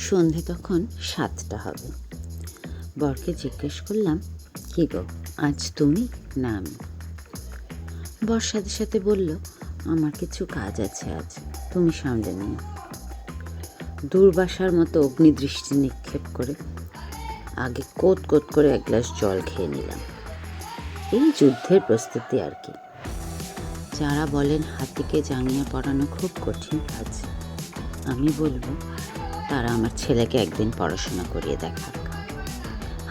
সন্ধে তখন 7টা হবে। বরকে জিজ্ঞেস করলাম, কী গো, আজ তুমি না আমি? বর সাথে সাথে বলল, আমার কিছু কাজ আছে আজ, তুমি সামলে নিও। দুর্বাসার মতো অগ্নিদৃষ্টি নিক্ষেপ করে আগে কোত কোত করে এক গ্লাস জল খেয়ে নিলাম। এই যুদ্ধের প্রস্তুতি আর কি। যারা বলেন হাতিকে জাঙ্গিয়া পড়ানো খুব কঠিন কাজ, আমি বলবো তারা আমার ছেলেকে একদিন পড়াশোনা করিয়ে দেখাক।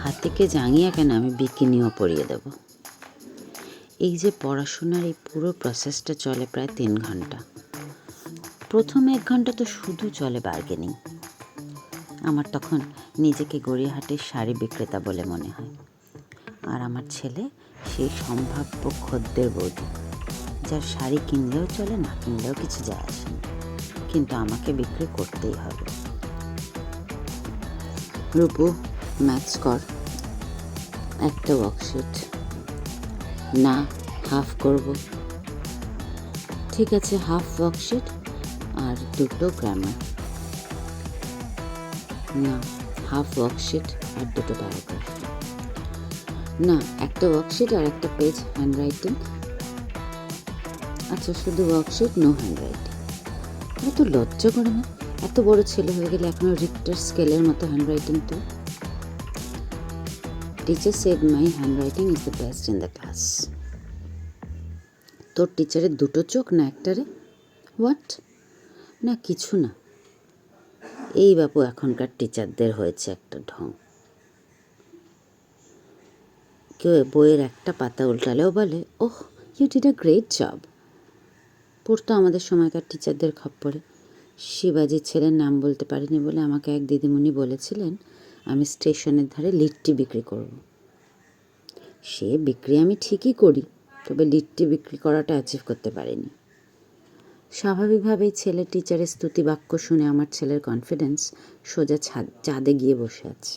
হাতিকে জাঙ্গিয়া কেন, আমি বিকিনিও পরিয়ে দেব। এই যে পড়াশোনার এই পুরো প্রসেসটা চলে প্রায় 3 ঘন্টা। প্রথম 1 ঘন্টা তো শুধু চলে বার্গেনিং। আমার তখন নিজেকে গড়িয়াহাটের শাড়ি বিক্রেতা বলে মনে হয়, আর আমার ছেলে সেই সম্ভাব্য খদ্দের বৌদি, যার শাড়ি কিনলেও চলে, না কিনলেও কিছু যায় আসে না, কিন্তু আমাকে বিক্রি করতেই হবে। রূপু, ম্যাথস কর, একটা ওয়ার্কশিট। না, হাফ করব। ঠিক আছে, হাফ ওয়ার্কশিট আর 2টো গ্রামার। না, হাফ ওয়ার্কশিট আর 2টো প্যারাগ্রাফ। না, একটা ওয়ার্কশিট আর একটা পেজ হ্যান্ডরাইটিং। আচ্ছা, শুধু ওয়ার্কশিট, নো হ্যান্ডরাইটিং। এত লজ্জা করে না? এত বড় ছেলে হয়ে গেলে এখনও রিক্টার স্কেলের মতো হ্যান্ডরাইটিং। তো teacher said my handwriting is the best in the class. তোর টিচারের 2টো চোখ না একটারে? হোয়াট? না কিছু না। এই বাপু এখনকার টিচারদের হয়েছে একটা ঢং। কেউ বইয়ের একটা পাতা উল্টালেও বলে, oh, you did a great job. পড়তো আমাদের সময়কার টিচারদের খপ্পরে। শিবাজির ছেলের নাম বলতে পারিনি বলে আমাকে এক দিদিমণি বলেছিলেন আমি স্টেশনের ধারে লিট্টি বিক্রি করব। সে বিক্রি আমি ঠিকই করি, তবে লিট্টি বিক্রি করাটা অ্যাচিভ করতে পারিনি। স্বাভাবিকভাবেই ছেলের টিচারের স্তুতি বাক্য শুনে আমার ছেলের কনফিডেন্স সোজা চাঁদে গিয়ে বসে আছে।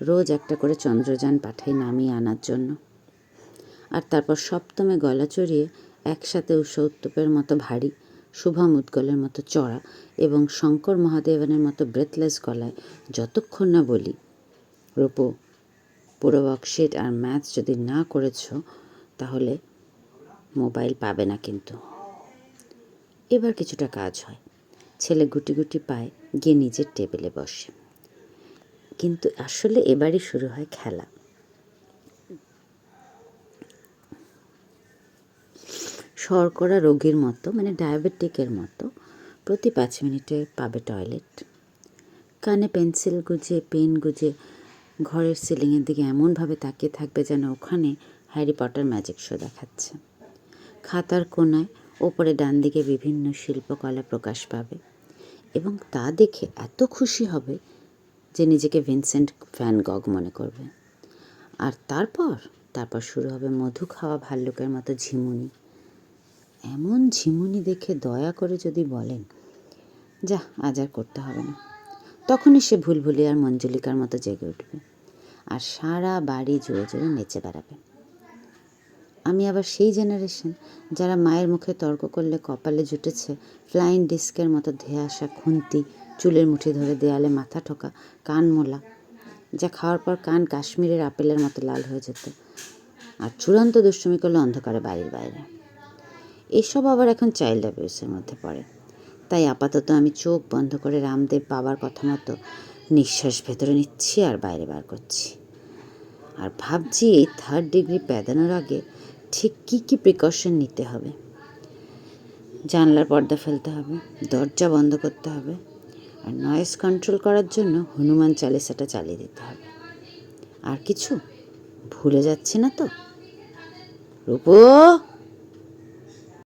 রোজ একটা করে চন্দ্রযান পাঠাই নামিয়ে আনার জন্য, আর তারপর সপ্তমে গলা চড়িয়ে একসাথে উষা উত্তপের মতো ভারী, শুভম উদ্গলের মতো চড়া এবং শঙ্কর মহাদেবনের মতো ব্রেথলেস গলায় যতক্ষণ না বলি, রূপো, পুরো ওয়ার্কশিট আর ম্যাথস যদি না করেছ তাহলে মোবাইল পাবে না কিন্তু। এবার কিছুটা কাজ হয়। ছেলে গুটি গুটি পায় গিয়ে নিজের টেবিলে বসে। কিন্তু আসলে এবারই শুরু হয় খেলা। শর্করা রোগীর মতো, মানে ডায়াবেটিকের মতো, প্রতি 5 মিনিটে পাবে টয়লেট। কানে পেন্সিল গুজে, পেন গুজে ঘরের সিলিংয়ের দিকে এমনভাবে তাকিয়ে থাকবে যেন ওখানে হ্যারি পটার ম্যাজিক শো দেখাচ্ছে। খাতার কোনায় ওপরে ডান দিকে বিভিন্ন শিল্পকলা প্রকাশ পাবে এবং তা দেখে এত খুশি হবে যে নিজেকে ভিনসেন্ট ভ্যান গগ মনে করবে। আর তারপর শুরু হবে মধু খাওয়া ভাল্লুকের মতো ঝিমুনি। এমন ঝিমুনি দেখে দয়া করে যদি বলেন, যা আজ আর করতে হবে না, তখনই সে ভুলভুলিয়ার মঞ্জুলিকার মতো জেগে উঠবে আর সারা বাড়ি জোরে জোরে নেচে বেড়াবে। আমি আবার সেই জেনারেশন যারা মায়ের মুখে তর্ক করলে কপালে জুটেছে ফ্লাইং ডিস্কের মতো ধেয়ে আসা খুন্তি, চুলের মুঠি ধরে দেয়ালে মাথা ঠোকা কান মোলা, যা খাওয়ার পর কান কাশ্মীরের আপেলের মতো লাল হয়ে যেত, আর চূড়ান্ত দুষ্টুমি করলে অন্ধকারে বাড়ির বাইরে। এসব আবার এখন চাইল্ড অ্যাবিউসের মধ্যে পড়ে। তাই আপাতত আমি চোখ বন্ধ করে রামদেব বাবার কথা মতো নিঃশ্বাস ভেতরে নিচ্ছি আর বাইরে বার করছি, আর ভাবছি এই 3rd ডিগ্রি প্যাদানোর আগে ঠিক কী কী প্রিকশন নিতে হবে। জানলার পর্দা ফেলতে হবে, দরজা বন্ধ করতে হবে, আর নয়েজ কন্ট্রোল করার জন্য হনুমান চালিসাটা চালিয়ে দিতে হবে। আর কিছু ভুলে যাচ্ছি না তো? রূপো।